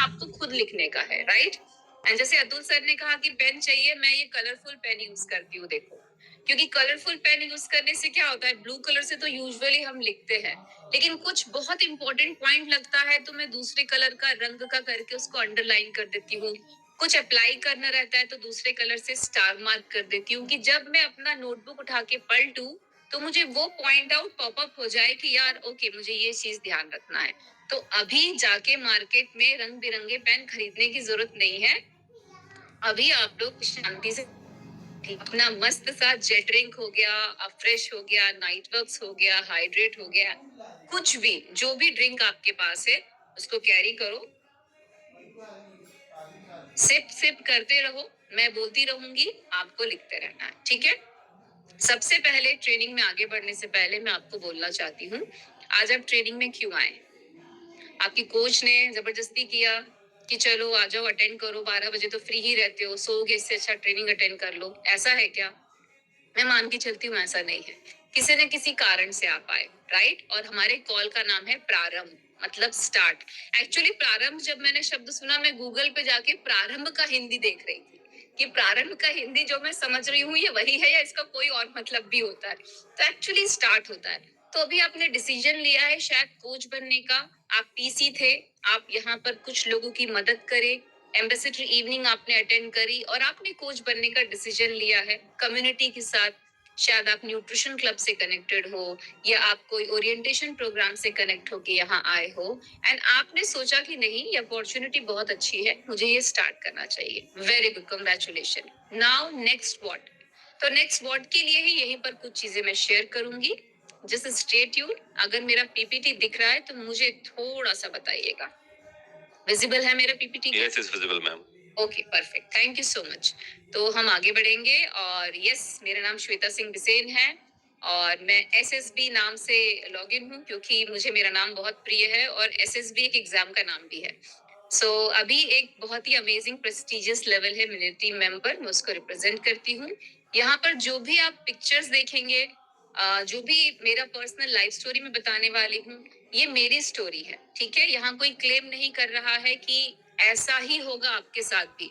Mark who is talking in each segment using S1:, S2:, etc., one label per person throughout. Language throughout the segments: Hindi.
S1: आपको खुद लिखने का है, राइट? एंड जैसे अतुल सर ने कहा कि पेन चाहिए, मैं ये कलरफुल पेन यूज करती हूँ, देखो, क्योंकि कलरफुल पेन यूज करने से क्या होता है, ब्लू कलर से तो यूजुअली हम लिखते हैं, लेकिन कुछ बहुत इंपॉर्टेंट पॉइंट लगता है तो मैं दूसरे कलर का रंग का करके उसको अंडरलाइन कर देती हूँ। कुछ अप्लाई करना रहता है तो दूसरे कलर से स्टार मार्क कर देती हूँ कि जब मैं अपना नोटबुक उठा के पलटूं तो मुझे वो पॉइंट आउट पॉपअप हो जाए कि यार ओके, मुझे ये चीज ध्यान रखना है। तो अभी जाके मार्केट में रंग बिरंगे पेन खरीदने की जरूरत नहीं है। अभी आप लोग शांति से अपना मस्त सा जेट ड्रिंक हो गया, फ्रेश हो गया, नाइट वर्क्स हो गया, हाइड्रेट हो गया, कुछ भी, जो भी ड्रिंक आपके पास है उसको कैरी करो, सिप सिप करते रहो, मैं बोलती रहूंगी, आपको लिखते रहना है, ठीक है? सबसे पहले ट्रेनिंग में आगे बढ़ने से पहले मैं आपको बोलना चाहती हूँ, आज आप ट्रेनिंग में क्यों आए? आपकी कोच ने जबरदस्ती किया कि चलो आ जाओ, अटेंड करो, 12 बजे तो फ्री ही रहते हो, सोओगे, इससे अच्छा ट्रेनिंग अटेंड कर लो, ऐसा है क्या? मैं मान के चलती हूँ ऐसा नहीं है, किसी न किसी कारण से आप आए, राइट? और हमारे कॉल का नाम है प्रारंभ, मतलब स्टार्ट। एक्चुअली प्रारंभ जब मैंने शब्द सुना, मैं गूगल पे जाके प्रारंभ का हिंदी देख रही थी कि प्रारंभ का हिंदी जो मैं समझ रही हूँ ये वही है या इसका कोई और मतलब भी होता है। तो एक्चुअली स्टार्ट होता है। तो अभी आपने डिसीजन लिया है शायद कोच बनने का, आप पीसी थे, आप यहाँ पर कुछ लोगों की मदद करें, एम्बेसडर इवनिंग आपने अटेंड करी और आपने कोच बनने का डिसीजन लिया है कम्युनिटी के साथ। शायद आप न्यूट्रिशन क्लब से कनेक्टेड हो या आप कोई ओरिएंटेशन प्रोग्राम से कनेक्ट होके यहाँ आए हो एंड आपने सोचा कि नहीं, ये अपॉर्चुनिटी बहुत अच्छी है, मुझे ये स्टार्ट करना चाहिए। Very good, congratulation. Now next what? तो नेक्स्ट व्हाट के लिए ही यहीं पर कुछ चीजें मैं शेयर करूंगी। Just stay tune. अगर मेरा पीपीटी दिख रहा है तो मुझे थोड़ा सा बताइएगा। विजिबल है मेरा PPT? Yes, is visible ma'am. Okay, perfect, thank you so much. तो हम आगे बढ़ेंगे और यस, मेरा नाम श्वेता सिंह बिसेन है और मैं एसएसबी नाम से लॉग इन हूँ क्योंकि मुझे मेरा नाम बहुत प्रिय है और एसएसबी एक एग्जाम का नाम भी है। अभी एक बहुत ही अमेजिंग प्रेस्टिजियस लेवल है मिलिट्री मेंबर, मैं उसको रिप्रेजेंट करती हूँ। यहाँ पर जो भी आप पिक्चर्स देखेंगे, जो भी मेरा पर्सनल लाइफ स्टोरी में बताने वाली हूँ, ये मेरी स्टोरी है, ठीक है? यहाँ कोई क्लेम नहीं कर रहा है कि ऐसा ही होगा आपके साथ भी।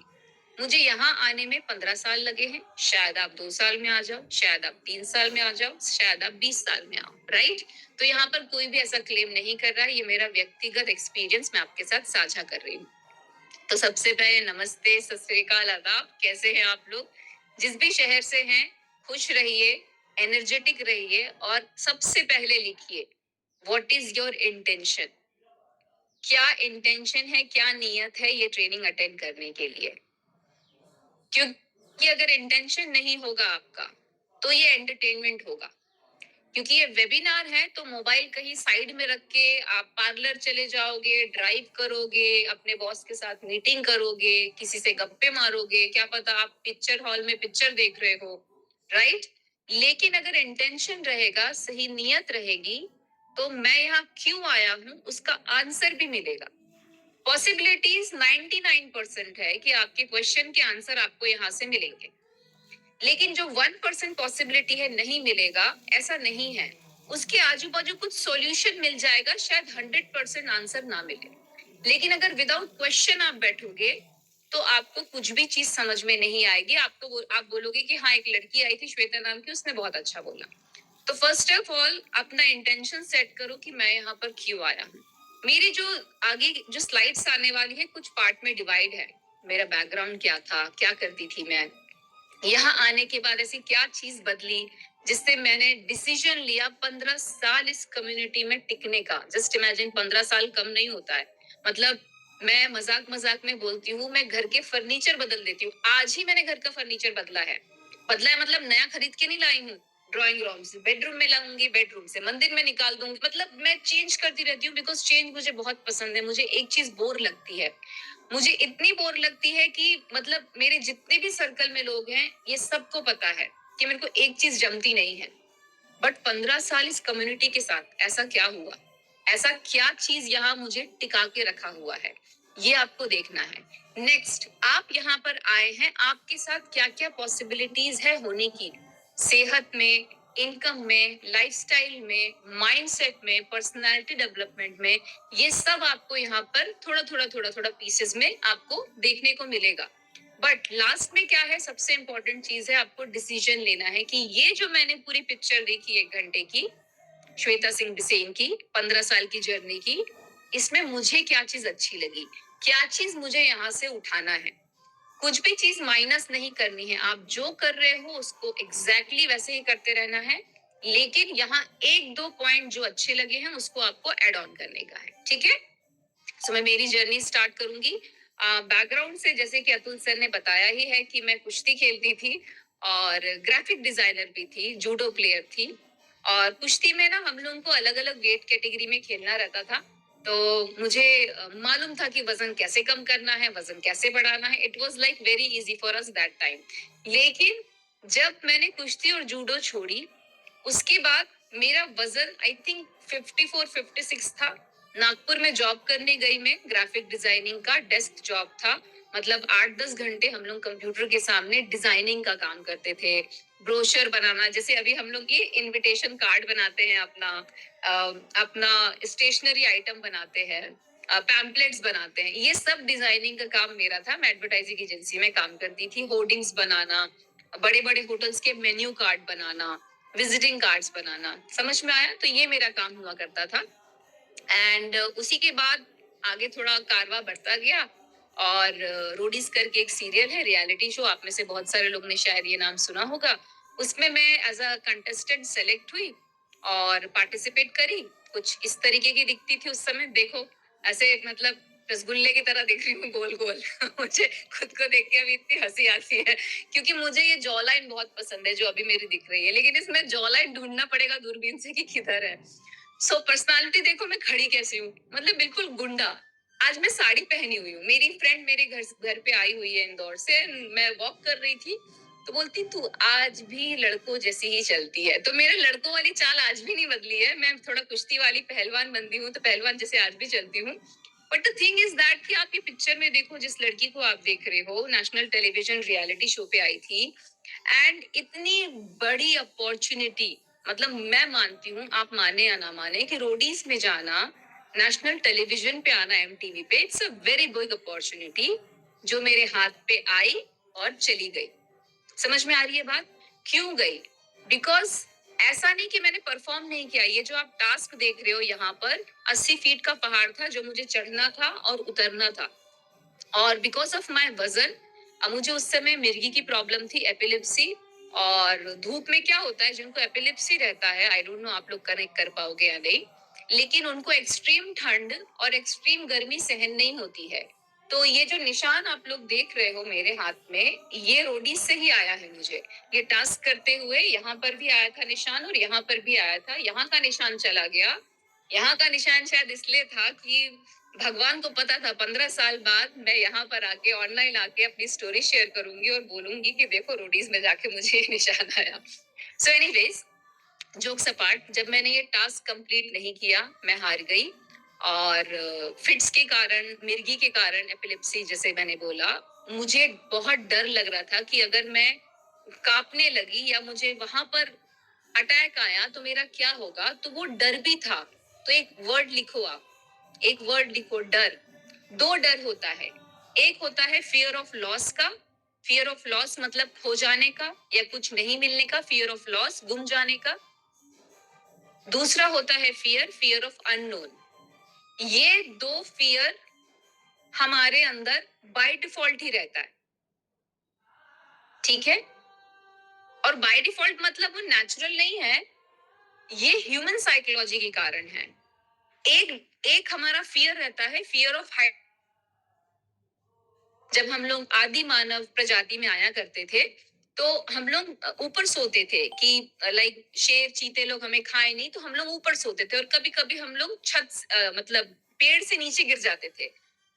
S1: मुझे यहाँ आने में 15 साल लगे हैं, शायद आप 2 साल में आ जाओ, शायद आप 3 साल में आ जाओ, शायद आप 20 साल में आओ, राइट? तो यहाँ पर कोई भी ऐसा क्लेम नहीं कर रहा है, ये मेरा व्यक्तिगत एक्सपीरियंस मैं आपके साथ साझा कर रही हूँ। तो सबसे पहले नमस्ते, सत श्री अकाल, आदाब, कैसे हैं आप लोग? जिस भी शहर से हैं, खुश रहिए, एनर्जेटिक रहिए और सबसे पहले लिखिए, व्हाट इज योर इंटेंशन? क्या इंटेंशन है, क्या नियत है ये ट्रेनिंग अटेंड करने के लिए? क्योंकि अगर इंटेंशन नहीं होगा आपका तो ये एंटरटेनमेंट होगा। क्योंकि ये वेबिनार है तो मोबाइल कहीं साइड में रख के आप पार्लर चले जाओगे, ड्राइव करोगे, अपने बॉस के साथ मीटिंग करोगे, किसी से गप्पे मारोगे, क्या पता आप पिक्चर हॉल में पिक्चर देख रहे हो, राइट? लेकिन अगर इंटेंशन रहेगा, सही नियत रहेगी, तो मैं यहाँ क्यों आया हूँ उसका आंसर भी मिलेगा। पॉसिबिलिटीज 99% है कि आपके क्वेश्चन के आंसर आपको यहाँ से मिलेंगे, लेकिन जो 1% पॉसिबिलिटी है नहीं मिलेगा, ऐसा नहीं है। उसके आजू बाजू कुछ सॉल्यूशन मिल जाएगा, शायद 100% आंसर ना मिले। लेकिन अगर विदाउट क्वेश्चन आप बैठोगे तो आपको कुछ भी चीज समझ में नहीं आएगी। आप बोलोगे कि हाँ, एक लड़की आई थी श्वेता नाम की, उसने बहुत अच्छा बोला। तो फर्स्ट ऑफ ऑल अपना इंटेंशन सेट करो कि मैं यहाँ पर क्यों आया हूँ। मेरी जो आगे जो स्लाइड्स आने वाली है, कुछ पार्ट में डिवाइड है। मेरा बैकग्राउंड क्या था, क्या करती थी मैं, यहाँ आने के बाद ऐसी क्या चीज बदली जिससे मैंने डिसीजन लिया 15 साल इस कम्युनिटी में टिकने का। जस्ट इमेजिन, 15 साल कम नहीं होता है। मतलब मैं मजाक मजाक में बोलती हूँ, मैं घर के फर्नीचर बदल देती हूँ। आज ही मैंने घर का फर्नीचर बदला है, मतलब नया खरीद के नहीं लाई हूँ। ड्राइंग रूम से बेडरूम में लाऊंगी, बेडरूम से मंदिर में निकाल दूंगी, मतलब मैं चेंज करती रहती हूँ बिकॉज चेंज मुझे बहुत पसंद है। मुझे एक चीज बोर लगती है, मुझे इतनी बोर लगती है कि मतलब मेरे जितने भी सर्कल में लोग हैं, ये सबको पता है कि मेरे को एक चीज जमती नहीं है। बट 15 साल इस कम्युनिटी के साथ ऐसा क्या हुआ, ऐसा क्या चीज यहाँ मुझे टिका के रखा हुआ है, ये आपको देखना है। नेक्स्ट, आप यहाँ पर आए हैं, आपके साथ क्या क्या पॉसिबिलिटीज है होने की, सेहत में, इनकम में, लाइफस्टाइल में, माइंडसेट में, पर्सनालिटी डेवलपमेंट में, ये सब आपको यहाँ पर थोड़ा थोड़ा पीसेस में आपको देखने को मिलेगा। बट लास्ट में क्या है, सबसे इंपॉर्टेंट चीज है, आपको डिसीजन लेना है कि ये जो मैंने पूरी पिक्चर देखी 1 घंटे की, श्वेता सिंह बिसेन की 15 साल की जर्नी की, इसमें मुझे क्या चीज अच्छी लगी, क्या चीज मुझे यहाँ से उठाना है। कुछ भी चीज माइनस नहीं करनी है, आप जो कर रहे हो उसको एग्जैक्टली वैसे ही करते रहना है, लेकिन यहाँ 1-2 पॉइंट जो अच्छे लगे हैं उसको आपको एड ऑन करने का है, ठीक है। सो मैं मेरी जर्नी स्टार्ट करूंगी बैकग्राउंड से। जैसे कि अतुल सर ने बताया ही है कि मैं कुश्ती खेलती थी और ग्राफिक डिजाइनर भी थी, जूडो प्लेयर थी। और कुश्ती में ना हम लोगों को अलग अलग वेट कैटेगरी में खेलना रहता था। तो मुझे मालूम था कि वजन कैसे कम करना है, वजन कैसे बढ़ाना है। It was like very easy for us that time. लेकिन जब मैंने कुश्ती और जूडो छोड़ी, उसके बाद मेरा वजन आई थिंक 54-56 था। नागपुर में जॉब करने गई मैं, ग्राफिक डिजाइनिंग का डेस्क जॉब था। मतलब 8-10 घंटे हम लोग कंप्यूटर के सामने डिजाइनिंग का काम करते थे, ब्रोशर बनाना, जैसे अभी हम लोग ये इनविटेशन कार्ड बनाते हैं, अपना स्टेशनरी आइटम बनाते हैं, पैम्पलेट्स बनाते हैं, ये सब डिजाइनिंग का काम मेरा था। मैं एडवर्टाइजिंग एजेंसी में काम करती थी। होर्डिंग्स बनाना, बड़े बड़े होटल्स के मेन्यू कार्ड बनाना, विजिटिंग कार्ड्स बनाना, समझ में आया। तो ये मेरा काम हुआ करता था। एंड उसी के बाद आगे थोड़ा कारवा बढ़ता गया। और रोडीज करके एक सीरियल है, रियलिटी शो, आप में से बहुत सारे लोग ने शायद ये नाम सुना होगा। उसमें मैं एज अ कंटेस्टेंट सेलेक्ट हुई और पार्टिसिपेट करी। कुछ इस तरीके की दिखती थी उस समय, देखो ऐसे मतलब रसगुल्ले की तरह दिख रही हूँ, गोल गोल। मुझे खुद को देख के अभी इतनी हंसी आती है, क्योंकि मुझे ये जॉ लाइन बहुत पसंद है जो अभी मेरी दिख रही है, लेकिन इसमें जॉ लाइन ढूंढना पड़ेगा दूरबीन से कि किधर है। सो पर्सनालिटी देखो मैं खड़ी कैसी हूँ, मतलब बिल्कुल गुंडा। आज मैं साड़ी पहनी हुई हूँ, मेरी फ्रेंड मेरे घर पे आई हुई है इंदौर से, मैं वॉक कर रही थी तो बोलती तू आज भी लड़कों जैसी ही चलती है। तो मेरे लड़कों वाली चाल आज भी नहीं बदली है, मैं थोड़ा कुश्ती वाली पहलवान बनती हूँ तो पहलवान जैसे आज भी चलती हूँ। But the thing is that कि आप ये पिक्चर में देखो, जिस लड़की को आप देख रहे हो नेशनल टेलीविजन रियलिटी शो पे आई थी, एंड इतनी बड़ी अपॉर्चुनिटी, मतलब मैं मानती हूँ, आप माने या ना माने, कि रोडीज में जाना, नेशनल टेलीविजन पे आना, एमटीवी पे, it's a very big opportunity जो मेरे हाथ पे आई और चली गई। समझ में आ रही है बात? क्यों गई? बिकॉज ऐसा नहीं कि मैंने परफॉर्म नहीं किया। ये जो आप टास्क देख रहे हो यहाँ पर, 80 फीट का पहाड़ था जो मुझे चढ़ना था और उतरना था। और बिकॉज ऑफ माई वजन, मुझे उस समय मिर्गी की प्रॉब्लम थी, एपिलिप्सी। और धूप में क्या होता है, जिनको एपिलिप्सी रहता है, आई डोंट नो आप लोग कनेक्ट कर पाओगे या नहीं, लेकिन उनको एक्सट्रीम ठंड और एक्सट्रीम गर्मी सहन नहीं होती है। तो ये जो निशान आप लोग देख रहे हो मेरे हाथ में, ये रोडीज से ही आया है मुझे। ये टास्क करते हुए यहाँ पर भी आया था निशान और यहाँ पर भी आया था। यहाँ का निशान चला गया। यहाँ का निशान शायद इसलिए था कि भगवान को पता था 15 साल बाद मैं यहाँ पर आके, ऑनलाइन आके अपनी स्टोरी शेयर करूंगी और बोलूंगी कि देखो रोडीज में जाके मुझे ये निशान आया। सो एनीवेज, जोक्स अपार्ट, जब मैंने ये टास्क कंप्लीट नहीं किया, मैं हार गई। और फिट्स के कारण, मिर्गी के कारण, एपिलेप्सी जैसे मैंने बोला, मुझे बहुत डर लग रहा था कि अगर मैं कांपने लगी या मुझे वहां पर अटैक आया तो मेरा क्या होगा। तो वो डर भी था। तो एक वर्ड लिखो आप, एक वर्ड लिखो, डर। दो डर होता है। एक होता है फियर ऑफ लॉस का। फियर ऑफ लॉस मतलब खो जाने का या कुछ नहीं मिलने का, फियर ऑफ लॉस, गुम जाने का। दूसरा होता है फियर, फियर ऑफ अननोन। ये दो फियर हमारे अंदर बाय डिफॉल्ट ही रहता है, ठीक है। और बाय डिफॉल्ट मतलब वो नेचुरल नहीं है, ये ह्यूमन साइकोलॉजी के कारण है। एक एक हमारा फियर रहता है, फियर ऑफ हाइट। जब हम लोग आदि मानव प्रजाति में आया करते थे, तो हम लोग ऊपर सोते थे कि लाइक शेर चीते लोग हमें खाए नहीं, तो हम लोग ऊपर सोते थे। और कभी कभी हम लोग मतलब पेड़ से नीचे गिर जाते थे।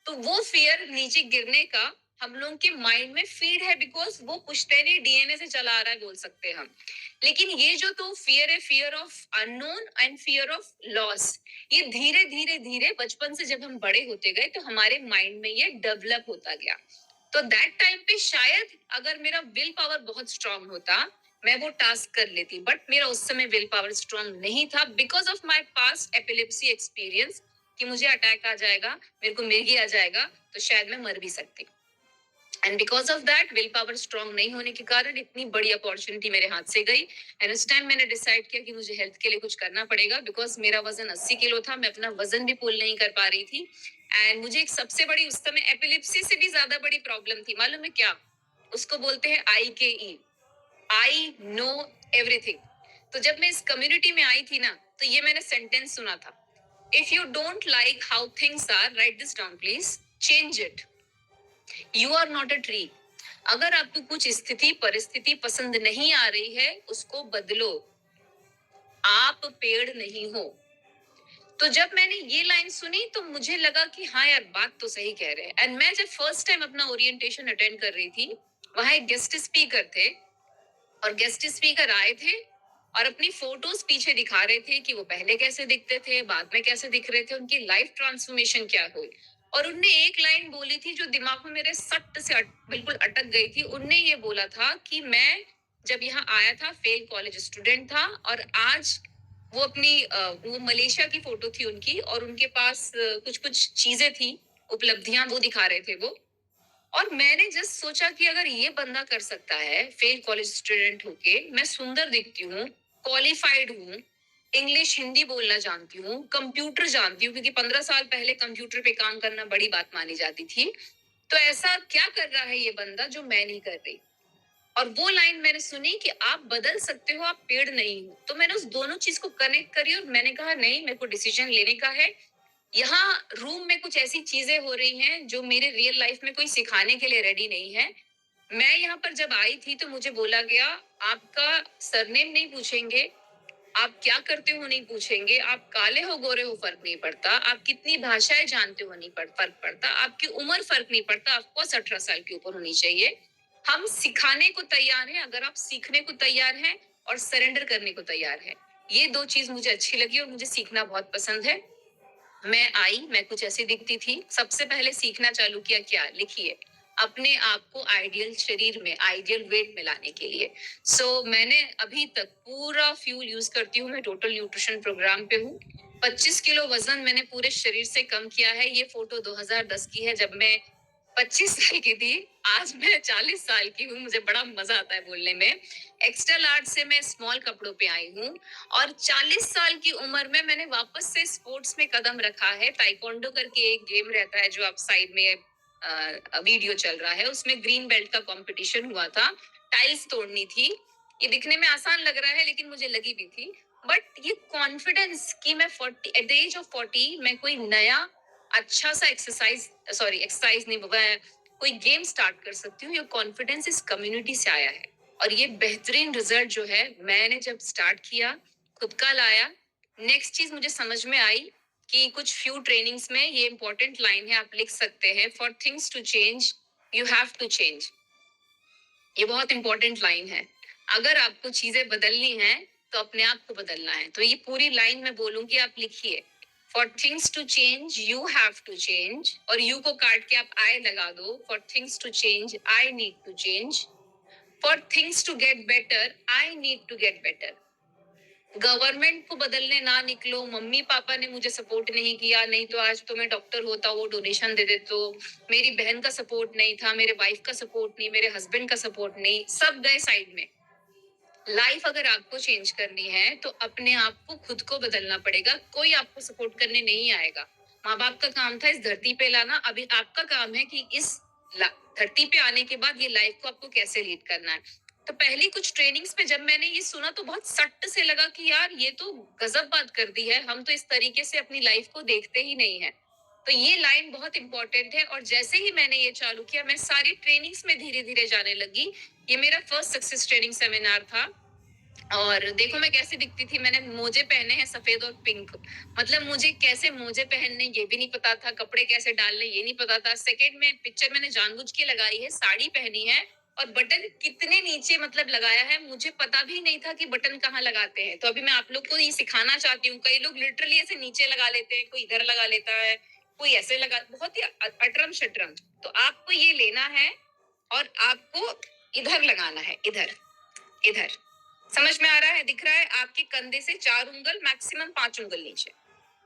S1: तो वो फियर नीचे गिरने का हम लोग के माइंड में फीड है, बिकॉज वो पुश्तैनी डीएनए से चला आ रहा है, बोल सकते हैं हम। लेकिन ये जो तो फियर है, fear of unknown and fear of loss, ये धीरे धीरे धीरे बचपन से जब हम बड़े होते गए तो हमारे माइंड में ये डेवलप होता गया। तो दैट टाइम पे शायद अगर मेरा विल पावर बहुत स्ट्रांग होता, मैं वो टास्क कर लेती, बट मेरा उस समय विल पावर स्ट्रांग नहीं था because of my past epilepsy experience, कि मुझे अटैक आ जाएगा, मेरे को मिर्गी आ जाएगा, तो शायद मैं मर भी सकती। And because of that will power strong नहीं होने के कारण इतनी बड़ी अपॉर्चुनिटी मेरे हाथ से गई। एंड उस टाइम मैंने डिसाइड किया कि मुझे हेल्थ के लिए कुछ करना पड़ेगा, बिकॉज मेरा वजन 80 किलो था, मैं अपना वजन भी पुल नहीं कर पा रही थी। एंड मुझे एक सबसे बड़ी, उस समय एपिलिप्सी से भी ज्यादा बड़ी प्रॉब्लम थी, मालूम है क्या? उसको बोलते हैं IKE, आई नो एवरीथिंग। तो जब मैं इस कम्युनिटी में आई थी ना, तो ये मैंने सेंटेंस सुना था, if you don't like how things are, write this down please, change it. You are not a tree. अगर आपको कुछ स्थिति परिस्थिति पसंद नहीं आ रही है, उसको बदलो, आप पेड़ नहीं हो। तो जब मैंने ये लाइन सुनी तो मुझे लगा कि हाँ यार, बात तो सही कह रहे हैं। एंड मैं जब फर्स्ट टाइम अपना ओरिएंटेशन अटेंड कर रही थी, वहां एक गेस्ट स्पीकर थे, और गेस्ट स्पीकर आए थे और अपनी फोटोज पीछे दिखा रहे थे कि वो पहले कैसे दिखते थे, बाद में कैसे दिख रहे थे, उनकी लाइफ ट्रांसफॉर्मेशन क्या हुई। और उनने एक लाइन बोली थी जो दिमाग में मेरे सट से बिल्कुल अटक गई थी। उनने ये बोला था कि मैं जब यहाँ आया था फेल कॉलेज स्टूडेंट था, और आज वो अपनी वो मलेशिया की फोटो थी उनकी, और उनके पास कुछ कुछ चीजें थी, उपलब्धियां वो दिखा रहे थे वो। और मैंने जस्ट सोचा कि अगर ये बंदा कर सकता है फेल कॉलेज स्टूडेंट होके, मैं सुंदर दिखती हूँ, क्वालिफाइड हूँ, इंग्लिश हिंदी बोलना जानती हूँ, कंप्यूटर जानती हूँ, क्योंकि 15 साल पहले कंप्यूटर पे काम करना बड़ी बात मानी जाती थी, तो ऐसा क्या कर रहा है ये बंदा जो मैं नहीं कर रही। और वो लाइन मैंने सुनी कि आप बदल सकते हो, आप पेड़ नहीं हो। तो मैंने उस दोनों चीज को कनेक्ट करी और मैंने कहा नहीं, मेरे को डिसीजन लेने का है। यहाँ रूम में कुछ ऐसी चीजें हो रही हैं जो मेरे रियल लाइफ में कोई सिखाने के लिए रेडी नहीं है। मैं यहाँ पर जब आई थी तो मुझे बोला गया, आपका सरनेम नहीं पूछेंगे, आप क्या करते हो नहीं पूछेंगे, आप काले हो गोरे हो फर्क नहीं पड़ता, आप कितनी भाषाएं जानते हो नहीं फर्क पड़ता, आपकी उम्र फर्क नहीं पड़ता, आपको 18 साल के ऊपर होनी चाहिए। हम सिखाने को तैयार हैं अगर आप सीखने को तैयार हैं और सरेंडर करने को तैयार हैं। ये दो चीज मुझे अच्छी लगी और मुझे सीखना बहुत पसंद है। मैं आई, मैं कुछ ऐसी दिखती थी, सबसे पहले सीखना चालू किया, क्या लिखिए, अपने आप को आइडियल शरीर में, आइडियल वेट में लाने के लिए। मैंने अभी तक पूरा फ्यूल यूज करती हूँ, मैं टोटल न्यूट्रिशन प्रोग्राम पे हूँ। 25 किलो वजन मैंने पूरे शरीर से कम किया है। ये फोटो 2010 की है, जब मैं 25 साल की थी। आज मैं 40 साल की हूँ, मुझे बड़ा मजा आता है बोलने में। एक्स्ट्रा लार्ज से मैं स्मॉल कपड़ों पे आई हूँ, और 40 साल की उम्र में मैंने वापस से स्पोर्ट्स में कदम रखा है। ताइक्वांडो करके एक गेम रहता है जो आप साइड में वीडियो चल रहा है, उसमें ग्रीन बेल्ट का कंपटीशन हुआ था, टाइल्स तोड़नी थी। ये दिखने में आसान लग रहा है लेकिन मुझे लगी भी थी। बट ये कॉन्फिडेंस कि मैं 40 एट द एज ऑफ 40 मैं कोई नया अच्छा सा एक्सरसाइज नहीं, मैं कोई गेम स्टार्ट कर सकती हूँ, ये कॉन्फिडेंस इस कम्युनिटी से आया है। और ये बेहतरीन रिजल्ट जो है, मैंने जब स्टार्ट किया, खुद का लाया। नेक्स्ट चीज मुझे समझ में आई कि कुछ फ्यू ट्रेनिंग्स में ये इंपॉर्टेंट लाइन है, आप लिख सकते हैं, for things to change you have to change. ये बहुत इंपॉर्टेंट लाइन है। अगर आपको चीजें बदलनी है तो अपने आप को बदलना है। तो ये पूरी लाइन मैं बोलूंगी, आप लिखिए, for things to change you have to change, और यू को काट के आप आई लगा दो, for things to change I need to change, for things to get better I need to get better. Government को बदलने ना निकलो, मम्मी पापा ने मुझे सपोर्ट नहीं किया, नहीं तो आज तो मैं डॉक्टर होता, वो डोनेशन दे देते। तो मेरी बहन का सपोर्ट नहीं था, मेरे वाइफ का सपोर्ट नहीं, मेरे हस्बैंड का सपोर्ट नहीं, सब गए साइड में। लाइफ अगर आपको चेंज करनी है तो अपने आप को खुद को बदलना पड़ेगा, कोई आपको सपोर्ट करने नहीं आएगा। माँ बाप का काम था इस धरती पे लाना, अभी आपका काम है कि इस धरती पे आने के बाद ये लाइफ को आपको कैसे लीड करना है। तो पहली कुछ ट्रेनिंग्स में जब मैंने ये सुना तो बहुत सट्ट से लगा कि यार ये तो गजब बात कर दी है, हम तो इस तरीके से अपनी लाइफ को देखते ही नहीं है। तो ये लाइन बहुत इंपॉर्टेंट है, और जैसे ही मैंने ये चालू किया, मैं सारी ट्रेनिंग्स में धीरे धीरे जाने लगी। ये मेरा फर्स्ट सक्सेस ट्रेनिंग सेमिनार था। और देखो मैं कैसे दिखती थी, मैंने मोजे पहने हैं सफेद और पिंक। मतलब मुझे कैसे मोजे पहनने ये भी नहीं पता था, कपड़े कैसे डालने ये नहीं पता था। सेकंड में पिक्चर मैंने जानबूझ के लगाई है, साड़ी पहनी है, और बटन कितने नीचे मतलब लगाया है, मुझे पता भी नहीं था कि बटन कहाँ लगाते हैं। तो अभी मैं आप लोग को ये सिखाना चाहती हूँ। कई लोग लिटरली ऐसे नीचे लगा लेते हैं, कोई इधर लगा लेता है, कोई ऐसे लगा, बहुत ही अटरम शटरम। तो आपको ये लेना है और आपको इधर लगाना है, इधर, इधर। समझ में आ रहा है? दिख रहा है? आपके कंधे से 4 उंगल, मैक्सिमम 5 उंगल नीचे।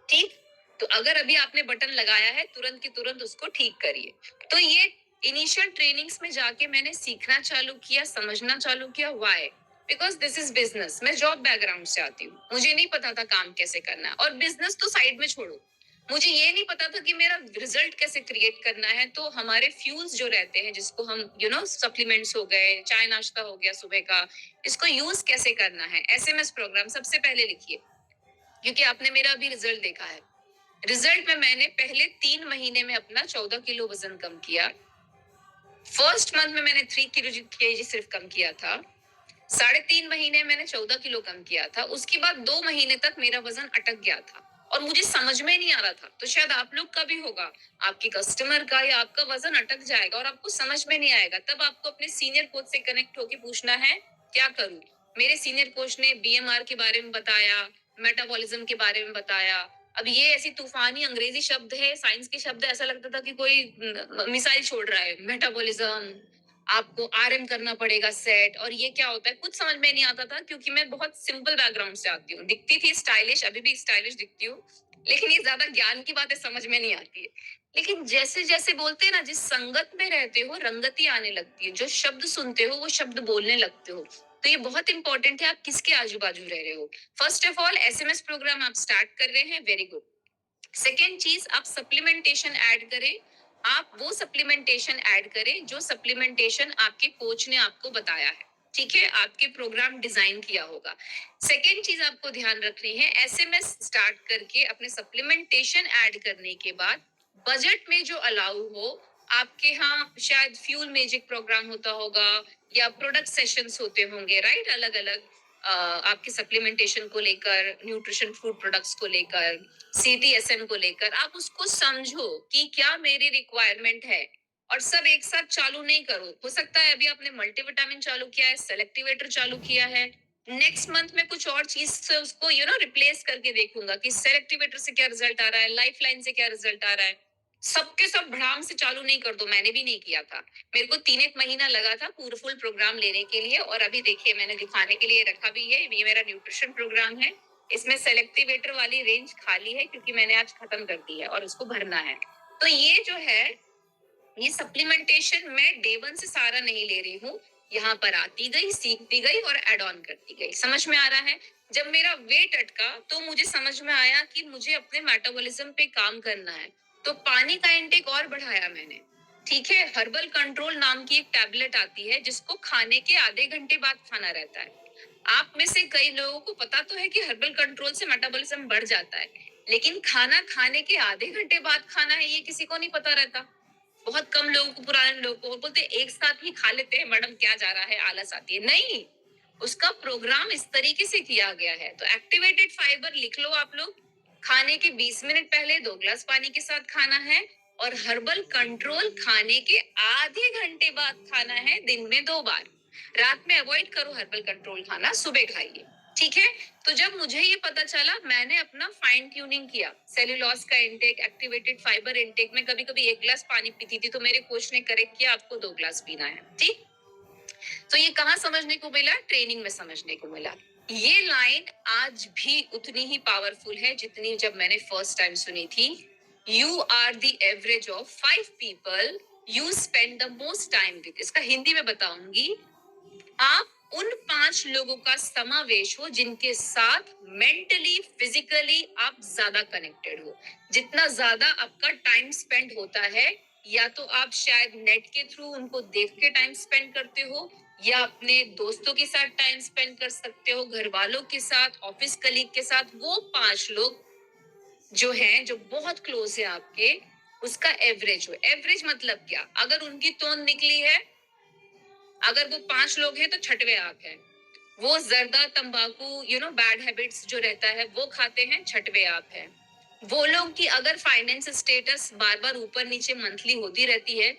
S1: ठीक? तो अगर अभी आपने बटन लगाया है, तुरंत की तुरंत उसको ठीक करिए। तो ये इनिशियल ट्रेनिंग्स में जाके मैंने सीखना चालू किया, समझना चालू किया, why? Because this is business. मैं जॉब बैकग्राउंड से आती हूँ, मुझे नहीं पता था काम कैसे करना है। और बिजनेस तो साइड में छोड़ो, मुझे ये नहीं पता था कि मेरा रिजल्ट कैसे क्रिएट करना है। तो हमारे फ्यूल्स जो रहते हैं, जिसको हम सप्लीमेंट्स हो गए, चाय नाश्ता हो गया सुबह का, इसको यूज कैसे करना है, एसएमएस प्रोग्राम सबसे पहले लिखिए, क्योंकि आपने मेरा अभी रिजल्ट देखा है। रिजल्ट में मैंने पहले 3 महीने में अपना 14 किलो वजन कम किया। फर्स्ट मंथ में मैंने 3 केजी सिर्फ कम किया था। 3.5 महीने मैंने 14 किलो कम किया था। उसके बाद 2 महीने तक मेरा वजन अटक गया था और मुझे समझ में नहीं आ रहा था। तो शायद आप लोग का भी होगा, आपके कस्टमर का या आपका वजन अटक जाएगा और आपको समझ में नहीं आएगा। तब आपको अपने सीनियर कोच से कनेक्ट होके पूछना है, क्या करूं? मेरे सीनियर कोच ने बीएमआर के बारे में बताया, मेटाबॉलिज्म के बारे में बताया। अब ये ऐसी तूफानी अंग्रेजी शब्द है, साइंस के शब्द है, ऐसा लगता था कि कोई मिसाइल छोड़ रहा है। मेटाबॉलिज्म, आपको आरएम करना पड़ेगा सेट, और ये क्या होता है कुछ समझ में नहीं आता था, क्योंकि मैं बहुत सिंपल बैकग्राउंड से आती हूँ। दिखती थी स्टाइलिश, अभी भी स्टाइलिश दिखती हूँ, लेकिन ये ज्यादा ज्ञान की बातें समझ में नहीं आती है। लेकिन जैसे जैसे बोलते हैं ना, जिस संगत में रहते हो रंगती आने लगती है, जो शब्द सुनते हो वो शब्द बोलने लगते हो। तो ये बहुत इंपॉर्टेंट है, आप किसके आजू बाजू रह रहे हो। First of all SMS program आप स्टार्ट कर रहे हैं, वेरी गुड। सेकेंड चीज, आप सप्लीमेंटेशन ऐड करें। आप वो सप्लीमेंटेशन ऐड करें जो सप्लीमेंटेशन आपके कोच ने आपको बताया है। ठीक है, आपके प्रोग्राम डिजाइन किया होगा। सेकेंड चीज आपको ध्यान रखनी है, एसएमएस स्टार्ट करके अपने सप्लीमेंटेशन ऐड करने के बाद बजट में जो अलाउ हो, आपके यहाँ शायद फ्यूल मैजिक प्रोग्राम होता होगा या प्रोडक्ट सेशंस होते होंगे, राइट, अलग अलग आपके सप्लीमेंटेशन को लेकर, न्यूट्रिशन फूड प्रोडक्ट्स को लेकर, सीटीएसएन को लेकर। आप उसको समझो कि क्या मेरी रिक्वायरमेंट है, और सब एक साथ चालू नहीं करो। हो सकता है अभी आपने मल्टीविटामिन चालू किया है, सेलेक्टिवेटर चालू किया है, नेक्स्ट मंथ में कुछ और चीज से उसको रिप्लेस करके देखूंगा कि सेलेक्टिवेटर से क्या रिजल्ट आ रहा है, लाइफ लाइन से क्या रिजल्ट आ रहा है। सबके सब भड़ाम से चालू नहीं कर दो, मैंने भी नहीं किया था। मेरे को 3 एक महीना लगा था पूरा फुल प्रोग्राम लेने के लिए, और अभी देखिए मैंने दिखाने के लिए रखा भी है, ये मेरा न्यूट्रिशन प्रोग्राम है। इसमें सेलेक्टिवेटर वाली रेंज खाली है, क्योंकि मैंने आज खत्म कर दी है और उसको भरना है। तो ये जो है, ये सप्लीमेंटेशन मैं डे 1 से सारा नहीं ले रही हूँ। यहाँ पर आती गई, सीखती गई और एड ऑन करती गई। समझ में आ रहा है? जब मेरा वेट अटका तो मुझे समझ में आया कि मुझे अपने मेटाबॉलिज्म पे काम करना है। तो पानी का इंटेक और बढ़ाया मैंने। ठीक है, हर्बल कंट्रोल नाम की एक टैबलेट आती है, जिसको खाने के आधे घंटे बाद खाना रहता है। आप में से कई लोगों को पता तो है कि हर्बल कंट्रोल से मेटाबॉलिज्म बढ़ जाता है, लेकिन खाना खाने के आधे घंटे बाद खाना है, ये किसी को नहीं पता रहता। बहुत कम लोगों को, पुराने लोगों को, और बोलते एक साथ ही खा लेते हैं, मैडम क्या जा रहा है, आलस आती है। नहीं, उसका प्रोग्राम इस तरीके से किया गया है। तो एक्टिवेटेड फाइबर लिख लो आप लोग। खाने के 20 मिनट पहले 2 ग्लास पानी के साथ खाना है, और हर्बल कंट्रोल खाने के आधे घंटे बाद खाना है, दिन में 2 बार। रात में अवॉइड करो हर्बल कंट्रोल खाना, सुबह खाइए। ठीक है। तो जब मुझे ये पता चला, मैंने अपना फाइन ट्यूनिंग किया। सेल्यूलोज का इंटेक, एक्टिवेटेड फाइबर इंटेक में कभी कभी 1 ग्लास पानी पीती थी, तो मेरे कोच ने करेक्ट किया, आपको 2 ग्लास पीना है। ठीक। तो ये कहाँ समझने को मिला? ट्रेनिंग में समझने को मिला। ये लाइन आज भी उतनी ही पावरफुल है जितनी जब मैंने फर्स्ट टाइम सुनी थी। You are the average of 5 people you spend the most time with. इसका हिंदी में बताऊंगी, आप उन 5 लोगों का समावेश हो जिनके साथ मेंटली, फिजिकली आप ज्यादा कनेक्टेड हो। जितना ज्यादा आपका टाइम स्पेंड होता है, या तो आप शायद नेट के थ्रू उनको देख के टाइम स्पेंड करते हो, या अपने दोस्तों के साथ टाइम स्पेंड कर सकते हो, घर वालों के साथ, ऑफिस कलीग के साथ। वो 5 लोग जो हैं, जो बहुत क्लोज है आपके, उसका एवरेज हो। एवरेज मतलब क्या? अगर उनकी तोंद निकली है, अगर वो 5 लोग हैं तो छठवे आप हैं। वो जर्दा, तंबाकू, बैड हैबिट्स जो रहता है वो खाते हैं, छठवे आप हैं। वो लोग की अगर फाइनेंस स्टेटस बार बार ऊपर नीचे मंथली होती रहती है,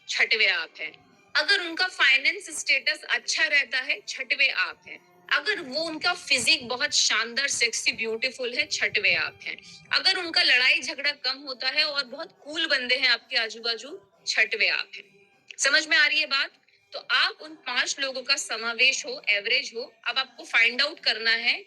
S1: छठवे आप हैं। अगर उनका फाइनेंस स्टेटस अच्छा रहता है, छठवे आप हैं। अगर वो उनका फिजिक बहुत शानदार, सेक्सी, ब्यूटीफुल है, छठवे आप हैं। अगर उनका लड़ाई झगड़ा कम होता है और बहुत कूल बंदे हैं आपके आजू बाजू, छठवे आप हैं। समझ में आ रही है बात? तो आप उन 5 लोगों का समावेश हो, एवरेज हो। अब आपको फाइंड आउट करना है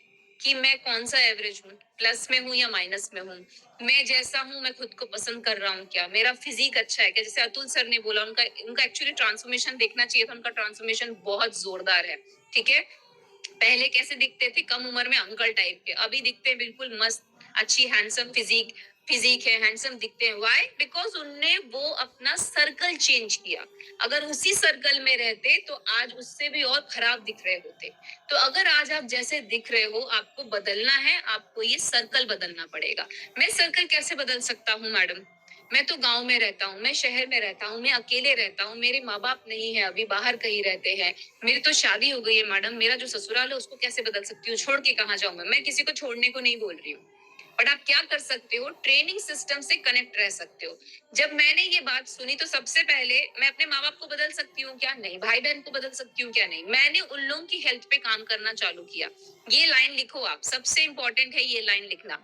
S1: कि मैं कौन सा एवरेज हूँ, प्लस में हूँ या माइनस में हूँ, मैं जैसा हूँ मैं खुद को पसंद कर रहा हूँ क्या, मेरा फिजिक अच्छा है क्या। जैसे अतुल सर ने बोला, उनका एक्चुअली ट्रांसफॉर्मेशन देखना चाहिए था, उनका ट्रांसफॉर्मेशन बहुत जोरदार है, ठीक है। पहले कैसे दिखते थे, कम उम्र में अंकल टाइप के, अभी दिखते हैं बिल्कुल मस्त, अच्छी हैंडसम फिजिक फिजिक है, हैंडसम दिखते हैं। व्हाई? बिकॉज उनने वो अपना सर्कल चेंज किया। अगर उसी सर्कल में रहते तो आज उससे भी और खराब दिख रहे होते। तो अगर आज आप जैसे दिख रहे हो, आपको बदलना है, आपको ये सर्कल बदलना पड़ेगा। मैं सर्कल कैसे बदल सकता हूँ मैडम? मैं तो गांव में रहता हूँ, मैं शहर में रहता हूँ, मैं अकेले रहता हूँ, मेरे माँ बाप नहीं है, अभी बाहर कहीं रहते हैं, मेरी तो शादी हो गई है मैडम, मेरा जो ससुराल है उसको कैसे बदल सकती हूँ, छोड़ के कहाँ जाऊंगा। मैं किसी को छोड़ने को नहीं बोल रही हूँ, बट आप क्या कर सकते हो, ट्रेनिंग सिस्टम से कनेक्ट रह सकते हो। जब मैंने ये बात सुनी तो सबसे पहले मैं अपने माँ बाप को बदल सकती हूँ क्या? नहीं। भाई बहन को बदल सकती हूँ क्या? नहीं। मैंने उन लोगों की हेल्थ पे काम करना चालू किया। ये लाइन लिखो आप, सबसे इंपॉर्टेंट है ये लाइन लिखना।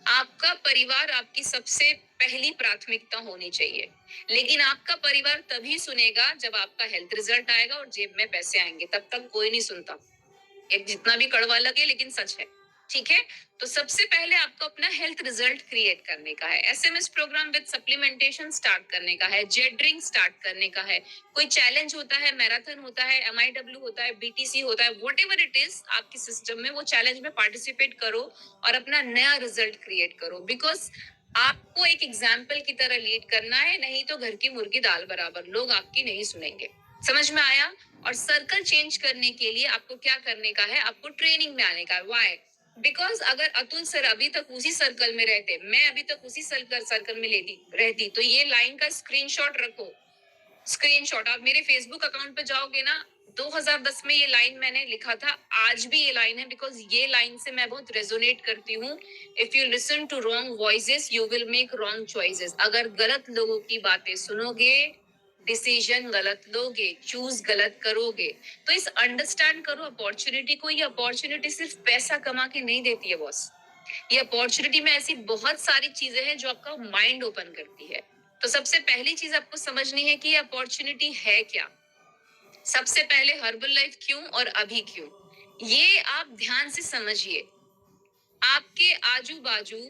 S1: आपका परिवार आपकी सबसे पहली प्राथमिकता होनी चाहिए, लेकिन आपका परिवार तभी सुनेगा जब आपका हेल्थ रिजल्ट आएगा और जेब में पैसे आएंगे, तब तक कोई नहीं सुनता। एक जितना भी कड़वा लगे लेकिन सच है, ठीक है। तो सबसे पहले आपको अपना हेल्थ रिजल्ट क्रिएट करने का है, SMS program with supplementation start करने का है, जेड ड्रिंक स्टार्ट करने का है, कोई चैलेंज होता है, मैराथन होता है, एमआईडब्ल्यू होता है, बीटीसी होता है, वॉट एवर इट इज आपकी सिस्टम में, वो चैलेंज में पार्टिसिपेट करो और अपना नया रिजल्ट क्रिएट करो। बिकॉज आपको एक एग्जाम्पल की तरह लीड करना है, नहीं तो घर की मुर्गी दाल बराबर, लोग आपकी नहीं सुनेंगे। समझ में आया? और सर्कल चेंज करने के लिए आपको क्या करने का है, आपको ट्रेनिंग में आने का है। व्हाई? बिकॉज अगर अतुल सर अभी तक उसी सर्कल में रहते, मैं अभी तक उसी सर्कल में लेती रहती, तो ये लाइन का स्क्रीनशॉट रखो। स्क्रीनशॉट आप मेरे फेसबुक अकाउंट पे जाओगे ना, 2010 में ये लाइन मैंने लिखा था, आज भी ये लाइन है, बिकॉज ये लाइन से मैं बहुत रेजोनेट करती हूँ। If you listen to wrong voices you will make wrong choices. अगर गलत लोगों की बातें सुनोगे, डिसीजन गलत लोगे, चूज गलत करोगे। तो इस अंडरस्टैंड करो अपॉर्चुनिटी को, ये अपॉर्चुनिटी सिर्फ पैसा कमा के नहीं देती है बॉस। ये अपॉर्चुनिटी में ऐसी बहुत सारी चीजें हैं जो आपका माइंड ओपन करती है। तो सबसे पहली चीज आपको समझनी है कि ये अपॉर्चुनिटी है क्या। सबसे पहले हर्बल लाइफ क्यों और अभी क्यों, ये आप ध्यान से समझिए। आपके आजू बाजू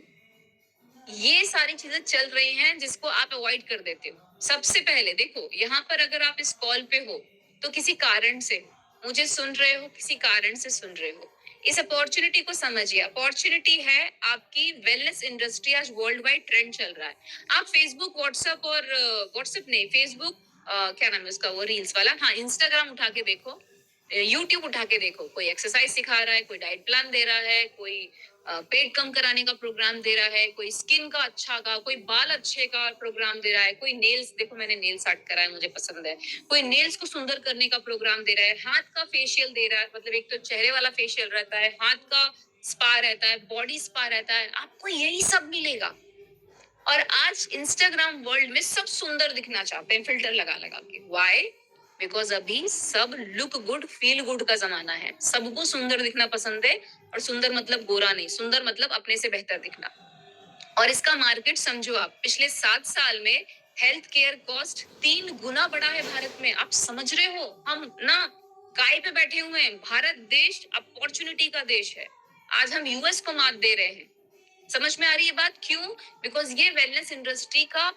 S1: ये सारी चीजें चल रही हैं जिसको आप अवॉइड कर देते हो। सबसे पहले देखो, यहाँ पर अगर आप इस कॉल पे हो तो किसी कारण से मुझे सुन रहे हो, किसी कारण से सुन रहे हो। इस अपॉर्चुनिटी को समझिए। अपॉर्चुनिटी है आपकी वेलनेस इंडस्ट्री, आज वर्ल्ड वाइड ट्रेंड चल रहा है। आप फेसबुक, व्हाट्सएप और व्हाट्सएप नहीं, फेसबुक, क्या नाम है उसका, वो रील्स वाला, हाँ, इंस्टाग्राम उठा के देखो, यूट्यूब उठा के देखो, कोई एक्सरसाइज सिखा रहा है, कोई डाइट प्लान दे रहा है, कोई पेट कम कराने का प्रोग्राम दे रहा है, कोई स्किन का अच्छा का, कोई बाल अच्छे का प्रोग्राम दे रहा है, कोई नेल्स, देखो मैंने नेल्स आर्ट करा है, मुझे पसंद है, कोई नेल्स को सुंदर करने का प्रोग्राम दे रहा है, हाथ का फेशियल दे रहा है, मतलब एक तो चेहरे वाला फेशियल रहता है, हाथ का स्पा रहता है, बॉडी स्पा रहता है, आपको यही सब मिलेगा। और आज इंस्टाग्राम वर्ल्ड में सब सुंदर दिखना चाहते हैं फिल्टर लगा लगा के। व्हाई? बिकॉज अभी सब लुक गुड फील गुड का जमाना है, सबको सुंदर दिखना पसंद है। और सुंदर मतलब गोरा नहीं, सुंदर मतलब अपने से बेहतर दिखना। और इसका मार्केट समझो आप, पिछले 7 साल में हेल्थ केयर कॉस्ट 3 गुना बढ़ा है भारत में। आप समझ रहे हो? हम ना काय पे बैठे हुए हैं, भारत देश अपॉर्चुनिटी का देश है। आज हम यूएस को मात दे रहे हैं। समझ में आ रही है बात? क्यों? बिकॉज ये वेलनेस इंडस्ट्री का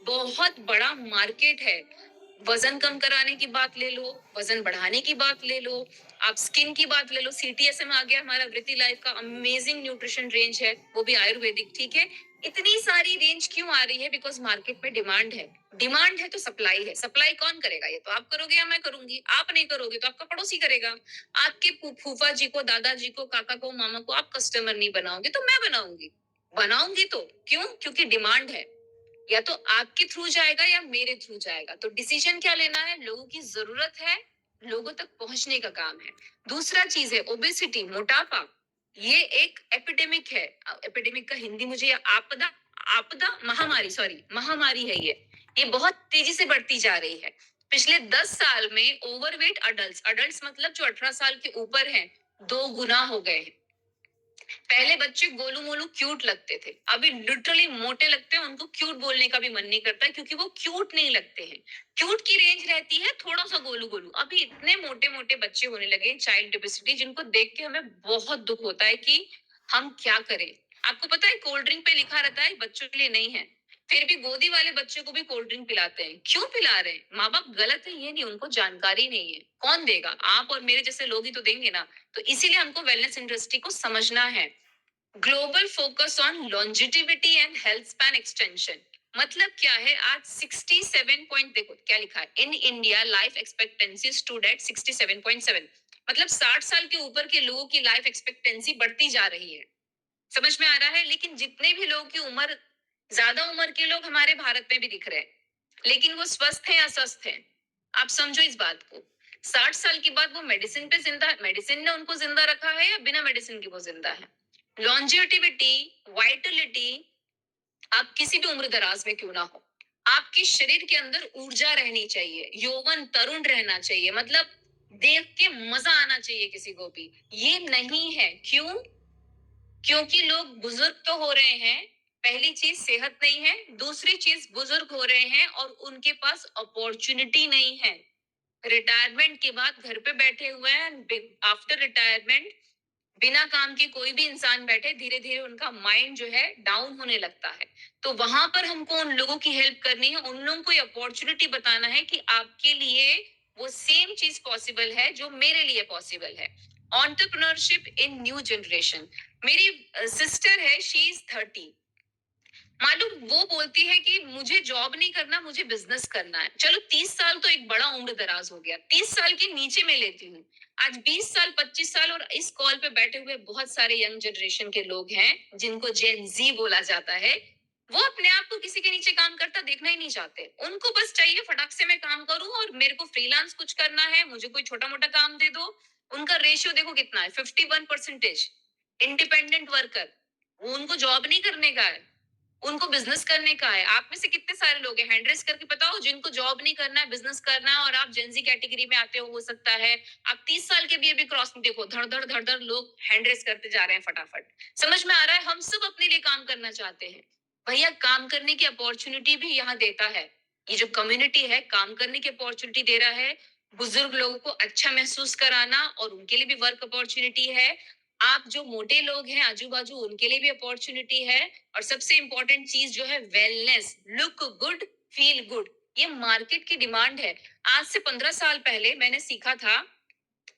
S1: बहुत बड़ा मार्केट है। वजन कम कराने की बात ले लो, वजन बढ़ाने की बात ले लो, आप स्किन की बात ले लो, सीटीएसएम आ गया हमारा, वृति लाइफ का अमेजिंग न्यूट्रिशन रेंज है, वो भी आयुर्वेदिक, ठीक है। इतनी सारी रेंज क्यों आ रही है? बिकॉज मार्केट में डिमांड है। डिमांड है तो सप्लाई है। सप्लाई कौन करेगा? ये तो आप करोगे या मैं करूंगी। आप नहीं करोगे तो आपका पड़ोसी करेगा। आपके फूफा जी को, दादाजी को, काका को, मामा को आप कस्टमर नहीं बनाओगे तो मैं बनाऊंगी। बनाऊंगी तो क्यों? क्योंकि डिमांड है। या तो आपके थ्रू जाएगा या मेरे थ्रू जाएगा। तो डिसीजन क्या लेना है? लोगों की जरूरत है, लोगों तक पहुंचने का काम है। दूसरा चीज है ओबेसिटी, मोटापा। ये एक एपिडेमिक है। एपिडेमिक का हिंदी मुझे आपदा, आपदा, महामारी, सॉरी, महामारी है ये बहुत तेजी से बढ़ती जा रही है। पिछले 10 साल में ओवरवेट अडल्ट मतलब जो 18 साल के ऊपर हैं, 2 गुना हो गए हैं। पहले बच्चे गोलू मोलू क्यूट लगते थे, अभी लिटरली मोटे लगते हैं, उनको क्यूट बोलने का भी मन नहीं करता है, क्योंकि वो क्यूट नहीं लगते हैं। क्यूट की रेंज रहती है थोड़ा सा गोलू गोलू। अभी इतने मोटे मोटे बच्चे होने लगे, चाइल्ड ओबेसिटी, जिनको देख के हमें बहुत दुख होता है कि हम क्या करें। आपको पता है कोल्ड ड्रिंक पे लिखा रहता है बच्चों के लिए नहीं है, फिर भी गोदी वाले बच्चे को भी कोल्ड ड्रिंक पिलाते हैं। क्यों पिला रहे हैं? माँ बाप गलत है ये नहीं, उनको जानकारी नहीं है। कौन देगा? आप और मेरे जैसे लोग ही तो देंगे ना। तो इसीलिए हमको वेलनेस इंडस्ट्री को समझना है। Global focus on longevity and health span extension. मतलब क्या है? आज 67 पॉइंट, देखो क्या लिखा है, in India life expectancy stood at 67.7। मतलब 60 साल के ऊपर के लोगों की लाइफ एक्सपेक्टेंसी बढ़ती जा रही है। समझ में आ रहा है? लेकिन जितने भी लोगों की उम्र, ज्यादा उम्र के लोग हमारे भारत में भी दिख रहे हैं, लेकिन वो स्वस्थ है या अस्वस्थ है? आप समझो इस बात को। 60 साल के बाद वो मेडिसिन पे जिंदा, मेडिसिन ने उनको जिंदा रखा है या बिना मेडिसिन के वो जिंदा है? लॉन्जेविटी, वाइटलिटी, आप किसी भी उम्र दराज में क्यों ना हो, आपके शरीर के अंदर ऊर्जा रहनी चाहिए, यौवन तरुण रहना चाहिए, मतलब देख के मजा आना चाहिए किसी को भी। ये नहीं है। क्यों? क्योंकि लोग बुजुर्ग तो हो रहे हैं। पहली चीज सेहत नहीं है, दूसरी चीज बुजुर्ग हो रहे हैं और उनके पास अपॉर्चुनिटी नहीं है। रिटायरमेंट के बाद घर पे बैठे हुए हैं। आफ्टर रिटायरमेंट बिना काम के कोई भी इंसान बैठे, धीरे धीरे उनका माइंड जो है डाउन होने लगता है। तो वहां पर हमको उन लोगों की हेल्प करनी है, उन लोगों को अपॉर्चुनिटी बताना है कि आपके लिए वो सेम चीज पॉसिबल है जो मेरे लिए पॉसिबल है। एंटरप्रेन्योरशिप इन न्यू जनरेशन। मेरी सिस्टर है, शी इज 30। मालूम वो बोलती है कि मुझे जॉब नहीं करना, मुझे बिजनेस करना है। चलो 30 साल तो एक बड़ा उम्र दराज हो गया, 30 साल के नीचे में लेती हूँ। आज 20 साल, 25 साल, और इस कॉल पे बैठे हुए बहुत सारे यंग जनरेशन के लोग हैं जिनको जेन जी बोला जाता है। वो अपने आप को किसी के नीचे काम करता देखना ही नहीं चाहते। उनको बस चाहिए फटाक से मैं काम करूं और मेरे को फ्रीलांस कुछ करना है, मुझे कोई छोटा मोटा काम दे दो। उनका रेशियो देखो कितना है, 51%। इंडिपेंडेंट वर्कर, उनको जॉब नहीं करने का है, उनको बिजनेस करने का है। आप में से कितने सारे लोग हैं, हैंड रेस करके बताओ, जिनको जॉब नहीं करना है, बिजनेस करना है, और आप जेंजी कैटेगरी में आते हो सकता है आप 30 साल के भी अभी क्रॉस में देखो, धड़ धड़ धड़ धड़ लोग हैंड रेस करते जा रहे हैं फटाफट। समझ में आ रहा है? हम सब अपने लिए काम करना चाहते हैं। भैया काम करने की अपॉर्चुनिटी भी यहाँ देता है। ये जो कम्युनिटी है काम करने की अपॉर्चुनिटी दे रहा है, बुजुर्ग लोगों को अच्छा महसूस कराना, और उनके लिए भी वर्क अपॉर्चुनिटी है। आप जो मोटे लोग हैं आजू बाजू, उनके लिए भी अपॉर्चुनिटी है। और सबसे इंपॉर्टेंट चीज जो है wellness, look good, feel good, ये मार्केट की डिमांड है। आज से 15 साल पहले मैंने सीखा था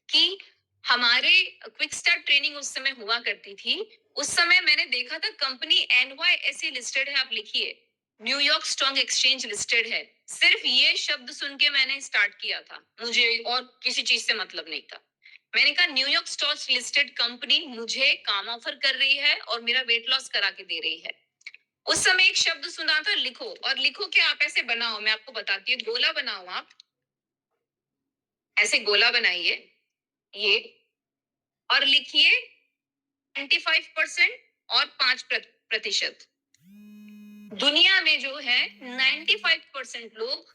S1: कि हमारे क्विक स्टार्ट ट्रेनिंग उस समय हुआ करती थी। उस समय मैंने देखा था कंपनी NYSE लिस्टेड है, आप लिखिए, न्यूयॉर्क स्टॉक एक्सचेंज लिस्टेड है। सिर्फ ये शब्द सुन के मैंने स्टार्ट किया था, मुझे और किसी चीज से मतलब नहीं था। मैंने कहा न्यूयॉर्क स्टॉक लिस्टेड कंपनी मुझे काम ऑफर कर रही है और मेरा वेट लॉस करा के दे रही है। उस समय एक शब्द सुना था, लिखो, और लिखो कि आप ऐसे बनाओ, मैं आपको बताती हूँ, गोला बनाओ, आप ऐसे गोला बनाइए ये, और लिखिए 95% और 5%। दुनिया में जो है 95% लोग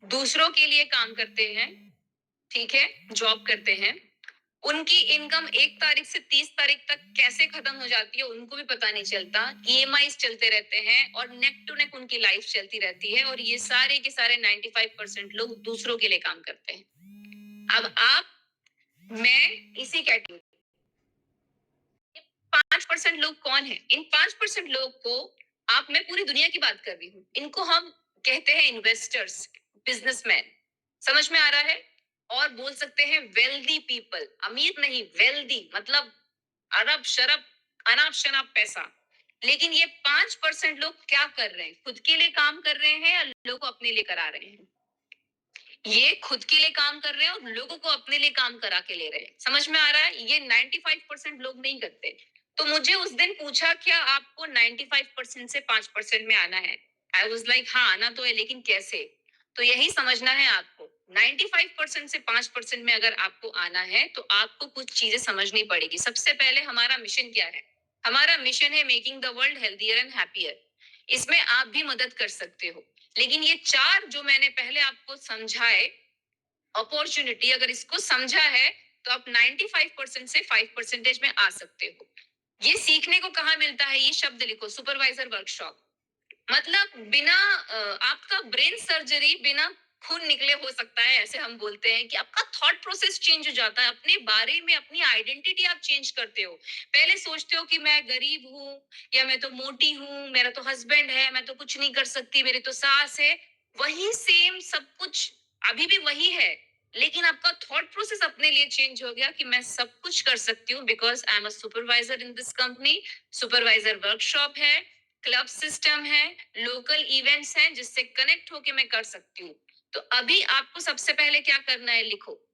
S1: दूसरों के लिए काम करते हैं, ठीक है, जॉब करते हैं। उनकी इनकम 1 तारीख से 30 तारीख तक कैसे खत्म हो जाती है उनको भी पता नहीं चलता। EMI चलते रहते हैं और नेक टू नेक उनकी लाइफ चलती रहती है, और ये सारे के सारे 95% लोग दूसरों के लिए काम करते हैं। अब आप, मैं इसी कैटेगरी, 5% लोग कौन है? इन 5% लोग को, आप, मैं पूरी दुनिया की बात कर रही हूँ, इनको हम कहते हैं इन्वेस्टर्स, बिजनेसमैन। समझ में आ रहा है? और बोल सकते हैं वेल्दी पीपल, अमीर नहीं, वेल्दी मतलब अरब शरब, अनाप शनाप पैसा। लेकिन ये 5% लोग क्या कर रहे हैं? खुद के लिए काम कर रहे हैं या लोगों को अपने लिए करा रहे हैं? ये खुद के लिए काम कर रहे हैं और लोगों को अपने लिए काम करा के ले रहे हैं। समझ में आ रहा है? ये 95% लोग नहीं करते। तो मुझे उस दिन पूछा क्या आपको 95% से 5% में आना है? आई वॉज लाइक हाँ आना तो है, लेकिन कैसे? तो यही समझना है आपको, 95% से 5% में अगर आपको आना है तो आपको कुछ चीजें समझनी पड़ेगी। सबसे पहले हमारा मिशन क्या है? हमारा मिशन है making the world healthier and happier. इसमें आप भी मदद कर सकते हो। लेकिन ये 4 जो मैंने पहले आपको समझाए, अपॉर्चुनिटी, अगर इसको समझा है तो आप 95% से 5% में आ सकते हो। ये सीखने को कहाँ मिलता है? ये शब्द लिखो, सुपरवाइजर वर्कशॉप। मतलब बिना आपका ब्रेन सर्जरी बिना खून निकले हो सकता है, ऐसे हम बोलते हैं कि आपका थॉट प्रोसेस चेंज हो जाता है, अपने बारे में अपनी आइडेंटिटी आप चेंज करते हो। पहले सोचते हो कि मैं गरीब हूँ, या मैं तो मोटी हूँ, मेरा तो हस्बैंड है, मैं तो कुछ नहीं कर सकती, मेरी तो सास है। वही सेम सब कुछ अभी भी वही है, लेकिन आपका थॉट प्रोसेस अपने लिए चेंज हो गया कि मैं सब कुछ कर सकती हूँ, because I am a supervisor in this company. Supervisor workshop है, क्लब सिस्टम है, लोकल इवेंट्स हैं जिससे कनेक्ट होके मैं कर सकती हूँ। तो अभी आपको सबसे पहले क्या करना है, लिखो।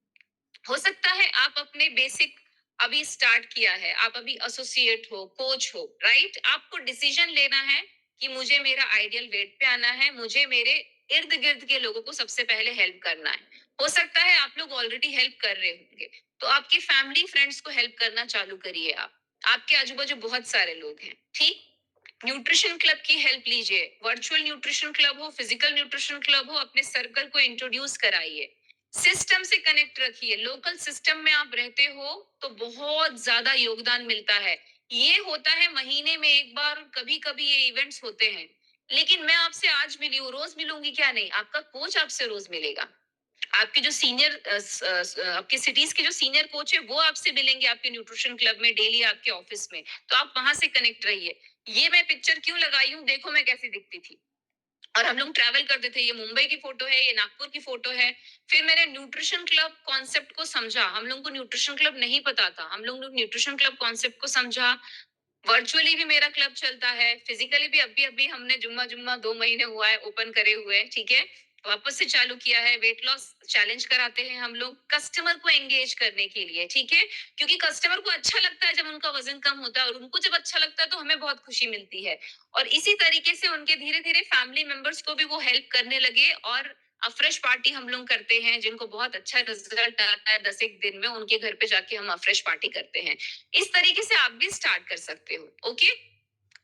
S1: हो सकता है आप अपने बेसिक अभी स्टार्ट किया है, आप अभी एसोसिएट हो, कोच हो, राइट? आपको डिसीजन लेना है कि मुझे मेरा आइडियल वेट पे आना है, मुझे मेरे इर्द गिर्द के लोगों को सबसे पहले हेल्प करना है। हो सकता है आप लोग ऑलरेडी हेल्प कर रहे होंगे, तो आपके फैमिली फ्रेंड्स को हेल्प करना चालू करिए। आप आपके आजू बाजू बहुत सारे लोग हैं, ठीक? न्यूट्रिशन क्लब की हेल्प लीजिए, वर्चुअल न्यूट्रिशन क्लब हो, फिजिकल न्यूट्रिशन क्लब हो, अपने सर्कल को इंट्रोड्यूस कराइए। सिस्टम से कनेक्ट रखिए, लोकल सिस्टम में आप रहते हो तो बहुत ज्यादा योगदान मिलता है। ये होता है महीने में एक बार, कभी कभी ये इवेंट्स होते हैं, लेकिन मैं आपसे आज मिली हूँ, रोज मिलूंगी क्या? नहीं, आपका कोच आपसे रोज मिलेगा। आपके जो सीनियर आपके सिटीज के जो सीनियर कोच है वो आपसे मिलेंगे आपके न्यूट्रिशन क्लब में डेली, आपके ऑफिस में, तो आप वहां से कनेक्ट रहिए। ये मैं पिक्चर क्यों लगाई हूँ, देखो मैं कैसी दिखती थी, और हम लोग ट्रैवल करते थे। ये मुंबई की फोटो है, ये नागपुर की फोटो है। फिर मैंने न्यूट्रिशन क्लब कॉन्सेप्ट को समझा, हम लोग को न्यूट्रिशन क्लब नहीं पता था, हम लोग न्यूट्रिशन क्लब कॉन्सेप्ट को समझा। वर्चुअली भी मेरा क्लब चलता है, फिजिकली भी अभी अभी हमने जुम्मा जुम्मा 2 महीने हुआ है ओपन करे हुए, ठीक है? वापस से चालू किया है। वेट लॉस चैलेंज कराते हैं हम लोग कस्टमर को एंगेज करने के लिए, ठीक है? क्योंकि कस्टमर को अच्छा लगता है जब उनका वजन कम होता है, और उनको जब अच्छा लगता है तो हमें बहुत खुशी मिलती है। और इसी तरीके से उनके धीरे धीरे फैमिली मेंबर्स को भी वो हेल्प करने लगे, और अफ्रेश पार्टी हम लोग करते हैं, जिनको बहुत अच्छा रिजल्ट आता है 10 एक दिन में, उनके घर पे जाके हम अफ्रेश पार्टी करते हैं। इस तरीके से आप भी स्टार्ट कर सकते हो, ओके?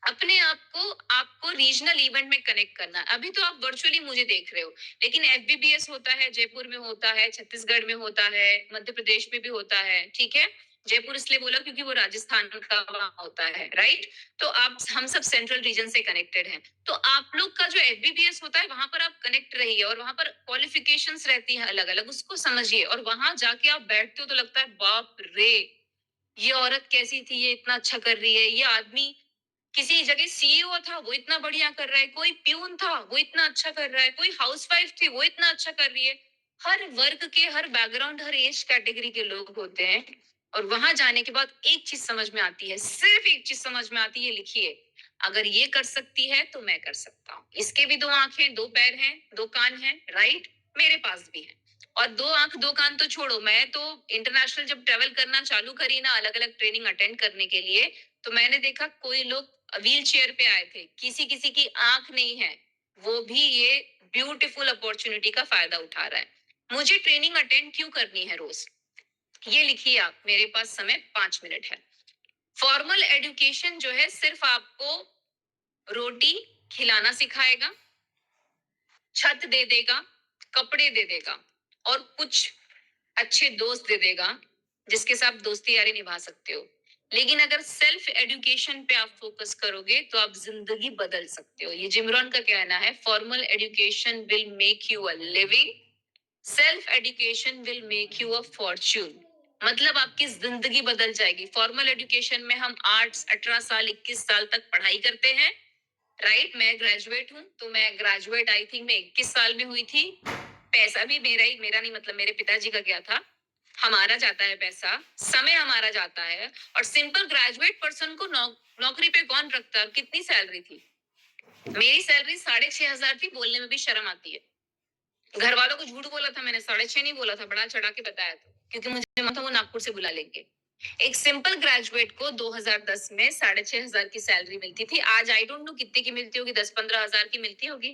S1: अपने आप को आपको रीजनल इवेंट में कनेक्ट करना है। अभी तो आप वर्चुअली मुझे देख रहे हो, लेकिन एफबीबीएस होता है, जयपुर में होता है, छत्तीसगढ़ में होता है, मध्य प्रदेश में भी होता है, ठीक है? जयपुर इसलिए बोला क्योंकि वो राजस्थान का वहाँ होता है, राइट? तो आप हम सब सेंट्रल रीजन से कनेक्टेड हैं। तो आप लोग का जो एफबीबीएस होता है वहां पर आप कनेक्ट रहिए, और वहां पर क्वालिफिकेशंस रहती हैं अलग अलग, उसको समझिए। और वहां जाके आप बैठते हो तो लगता है बाप रे, ये औरत कैसी थी, ये इतना अच्छा कर रही है, ये आदमी किसी जगह सीईओ था, वो इतना बढ़िया कर रहा है, कोई प्यून था, वो इतना अच्छा कर रहा है, कोई हाउसवाइफ थी, वो इतना अच्छा कर रही है। हर वर्ग के, हर बैकग्राउंड, हर एज कैटेगरी के लोग होते हैं। और वहां जाने के बाद एक चीज समझ में आती है, सिर्फ एक चीज समझ में आती है, लिखिए। अगर ये कर सकती है तो मैं कर सकता हूँ। इसके भी 2 आंखें, 2 पैर हैं, 2 कान हैं, राइट? मेरे पास भी है। और 2 आंख 2 कान तो छोड़ो, मैं तो इंटरनेशनल जब ट्रेवल करना चालू करी ना, अलग अलग ट्रेनिंग अटेंड करने के लिए, तो मैंने देखा कोई लोग व्हील चेयर पे आए थे, किसी किसी की आंख नहीं है, वो भी ये ब्यूटीफुल अपॉर्चुनिटी का फायदा उठा रहा है। मुझे ट्रेनिंग अटेंड क्यों करनी है रोज? ये लिखिए आप, मेरे पास समय 5 मिनट है। फॉर्मल एजुकेशन जो है सिर्फ आपको रोटी खिलाना सिखाएगा, छत दे देगा, कपड़े दे देगा, और कुछ अच्छे दोस्त दे देगा जिसके साथ दोस्ती यारी निभा सकते हो। लेकिन अगर सेल्फ एजुकेशन पे आप फोकस करोगे तो आप जिंदगी बदल सकते हो। ये जिमरॉन का कहना है, formal education will make you a living, self education will make you a Fortune. मतलब आपकी जिंदगी बदल जाएगी। फॉर्मल एजुकेशन में हम 8 18 साल 21 साल तक पढ़ाई करते हैं, राइट? मैं ग्रेजुएट हूँ, तो मैं ग्रेजुएट आई थिंक मैं 21 साल में हुई थी। पैसा भी मेरा ही, मेरा नहीं मतलब मेरे पिताजी का क्या था, हमारा जाता है पैसा, समय हमारा जाता है। और सिंपल ग्रेजुएट पर्सन को नौकरी पे कौन रखता है? और कितनी सैलरी थी? मेरी सैलरी 6,500 थी, बोलने में भी शर्म आती है। घर वालों को झूठ बोला था मैंने, 6.5 नहीं बोला था, बड़ा चढ़ा के बताया था, क्योंकि मुझे मालूम था वो नागपुर से बुला लेंगे। एक सिंपल ग्रेजुएट को 2010 में 6,500 की सैलरी मिलती थी। आज आई डोंट नो कितने की मिलती होगी, 10 15 हजार की मिलती होगी,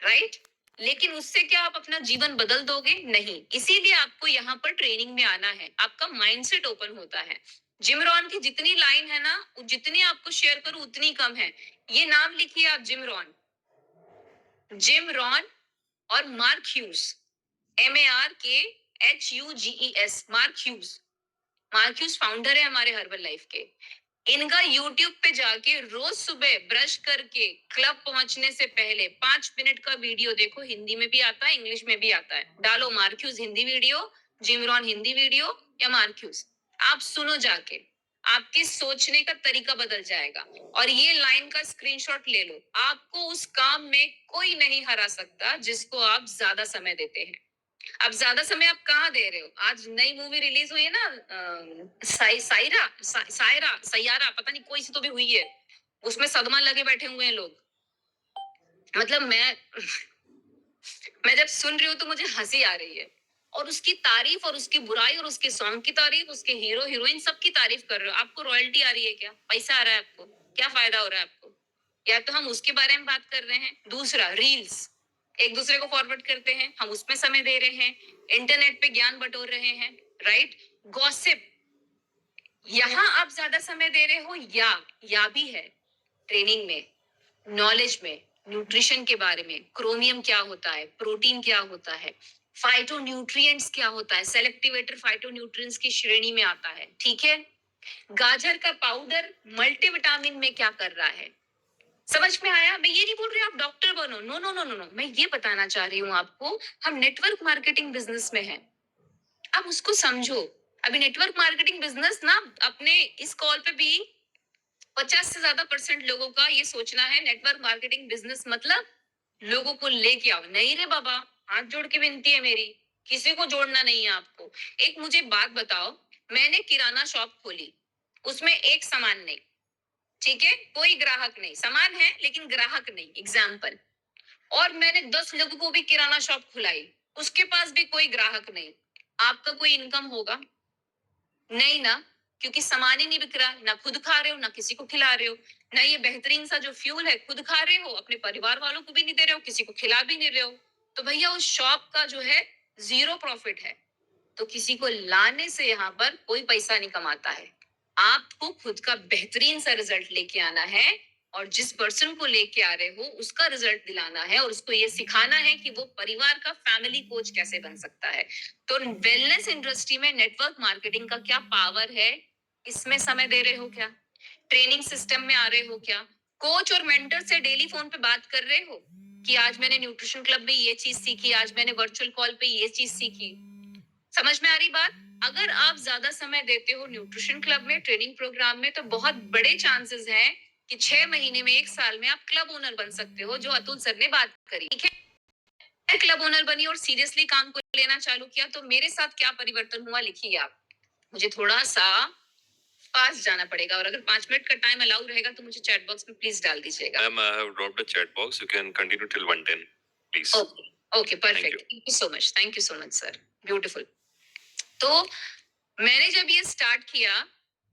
S1: राइट? लेकिन उससे क्या आप अपना जीवन बदल दोगे? नहीं। इसीलिए आपको यहाँ पर ट्रेनिंग में आना है, आपका माइंडसेट ओपन होता है। जिम रॉन की जितनी लाइन है ना, जितनी आपको शेयर करूं उतनी कम है। ये नाम लिखिए आप, जिम रॉन, जिम रॉन और mark huge, MARKHUGES, mark huge. Mark huge founder है हमारे हर्बल लाइफ के। इनका YouTube पे जाके रोज सुबह ब्रश करके क्लब पहुंचने से पहले 5 मिनट का वीडियो देखो, हिंदी में भी आता है, इंग्लिश में भी आता है। डालो Marquess Hindi video, Jim Rohn Hindi video या मार्क्यूज, आप सुनो जाके, आपके सोचने का तरीका बदल जाएगा। और ये लाइन का स्क्रीनशॉट ले लो, आपको उस काम में कोई नहीं हरा सकता जिसको आप ज्यादा समय देते हैं। अब ज्यादा समय आप कहाँ दे रहे हो? आज नई मूवी रिलीज हुई है ना, सायरा सैयारा, पता नहीं कोई सी तो भी हुई है, उसमें सदमा लगे बैठे हुए हैं लोग। मतलब मैं जब सुन रही हूँ तो मुझे हंसी आ रही है। और उसकी तारीफ और उसकी बुराई और उसके सॉन्ग की तारीफ, उसके हीरो हीरोइन सबकी तारीफ कर रहे हो। आपको रॉयल्टी आ रही है क्या? पैसा आ रहा है आपको? क्या फायदा हो रहा है आपको? या तो हम उसके बारे में बात कर रहे हैं। दूसरा, रील्स एक दूसरे को फॉरवर्ड करते हैं, हम उसमें समय दे रहे हैं, इंटरनेट पे ज्ञान बटोर रहे हैं, राइट? गॉसिप, यहाँ आप ज्यादा समय दे रहे हो, या भी है ट्रेनिंग में, नॉलेज में, न्यूट्रिशन के बारे में, क्रोमियम क्या होता है, प्रोटीन क्या होता है, फाइटोन्यूट्रिएंट्स क्या होता है, सेलेक्टिवेटर फाइटोन्यूट्रिएंट्स की श्रेणी में आता है, ठीक है? गाजर का पाउडर मल्टीविटामिन में क्या कर रहा है, समझ में आया? मैं ये नहीं बोल रही आप डॉक्टर बनो, no no no no no, मैं ये बताना चाह रही हूँ आपको, हम नेटवर्क मार्केटिंग बिजनेस में हैं, आप उसको समझो। अभी नेटवर्क मार्केटिंग बिजनेस ना, अपने इस कॉल पे भी 50 से ज्यादा % लोगों का ये सोचना है, नेटवर्क मार्केटिंग बिजनेस मतलब लोगों को लेके आओ। नहीं रे बाबा, हाथ जोड़ के विनती है मेरी, किसी को जोड़ना नहीं है आपको। एक मुझे बात बताओ, मैंने किराना शॉप खोली, उसमें एक सामान नहीं, ठीक है, कोई ग्राहक नहीं, सामान है लेकिन ग्राहक नहीं, एग्जाम्पल। और मैंने 10 लोगों को भी किराना शॉप खुलाई, उसके पास भी कोई ग्राहक नहीं, आपका कोई इनकम होगा? नहीं ना, क्योंकि सामान ही नहीं बिक रहा, ना खुद खा रहे हो, ना किसी को खिला रहे हो, ना ये बेहतरीन सा जो फ्यूल है खुद खा रहे हो, अपने परिवार वालों को भी नहीं दे रहे हो, किसी को खिला भी नहीं रहे हो। तो भैया उस शॉप का जो है जीरो प्रॉफिट है। तो किसी को लाने से यहाँ पर कोई पैसा नहीं कमाता है, आपको खुद का बेहतरीन सा रिजल्ट लेके आना है, और जिस पर्सन को लेके आ रहे हो उसका रिजल्ट दिलाना है, और उसको ये सिखाना है कि वो परिवार का फैमिली कोच कैसे बन सकता है। तो वेलनेस इंडस्ट्री में नेटवर्क मार्केटिंग का क्या पावर है, इसमें समय दे रहे हो क्या? ट्रेनिंग सिस्टम में आ रहे हो क्या? कोच और मेंटर से डेली फोन पे बात कर रहे हो कि आज मैंने न्यूट्रिशन क्लब में ये चीज सीखी, आज मैंने वर्चुअल कॉल पे ये चीज सीखी, समझ में आ रही बात? अगर आप ज्यादा समय देते हो न्यूट्रिशन क्लब में, ट्रेनिंग प्रोग्राम में, तो बहुत बड़े चांसेस हैं कि 6 महीने में, 1 साल में आप क्लब ओनर बन सकते हो, जो अतुल सर ने बात करी, ठीक है? मैं क्लब ओनर बनी और सीरियसली काम को लेना चालू किया, तो मेरे साथ क्या परिवर्तन हुआ लिखिए आप। मुझे थोड़ा सा पास जाना पड़ेगा, और अगर 5 मिनट का टाइम अलाउ रहेगा तो मुझे चैट बॉक्स में प्लीज डाल दीजिएगा। Ma'am, I have dropped the chat box, you can continue till 110 please. Okay okay, perfect, thank you so much, thank you so much sir, beautiful. तो मैंने जब ये स्टार्ट किया,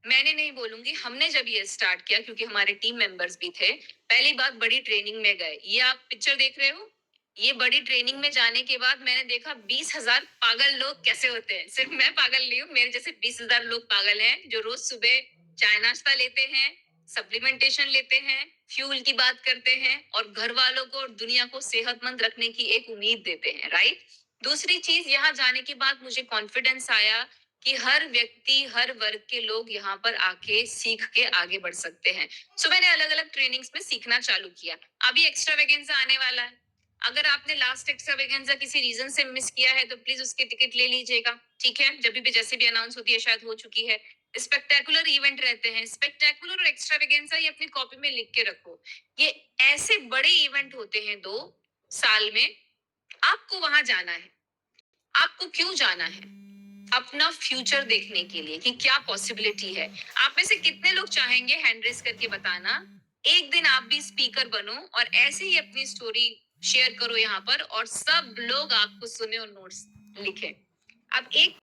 S1: मैंने नहीं बोलूंगी, हमने जब ये स्टार्ट किया, क्योंकि हमारे टीम मेंबर्स भी थे, पहली बात बड़ी ट्रेनिंग में गए, ये आप पिक्चर देख रहे हो, ये बड़ी ट्रेनिंग में जाने के बाद मैंने देखा 20,000 पागल लोग कैसे होते हैं। सिर्फ मैं पागल नहीं हूँ, मेरे जैसे 20,000 लोग पागल हैं, जो रोज सुबह चाय नाश्ता लेते हैं, सप्लीमेंटेशन लेते हैं, फ्यूल की बात करते हैं, और घर वालों को और दुनिया को सेहतमंद रखने की एक उम्मीद देते हैं, राइट? दूसरी चीज, यहाँ जाने के बाद मुझे कॉन्फिडेंस आया कि हर व्यक्ति, हर वर्ग के लोग यहाँ पर आके सीख के आगे बढ़ सकते हैं। सो मैंने अलग अलग ट्रेनिंग्स में सीखना चालू किया। अभी एक्स्ट्रा वेकेंसा आने वाला है, अगर आपने लास्ट एक्स्ट्रा वेकेंसा किसी रीजन से मिस किया है तो प्लीज उसकी टिकट ले लीजिएगा, ठीक है? जब भी जैसे भी अनाउंस होती है, शायद हो चुकी है। स्पेक्टेकुलर इवेंट रहते हैं, स्पेक्टेकुलर और एक्स्ट्रा वेकेंसा ये अपनी कॉपी में लिख के रखो। ये ऐसे बड़े इवेंट होते हैं 2 साल में, आपको वहां जाना है। आपको क्यों जाना है? अपना फ्यूचर देखने के लिए कि क्या पॉसिबिलिटी है। आप में से कितने लोग चाहेंगे, हैंड रेस करके बताना, एक दिन आप भी स्पीकर बनो और ऐसे ही अपनी स्टोरी शेयर करो यहाँ पर, और सब लोग आपको सुने और नोट्स लिखें। अब एक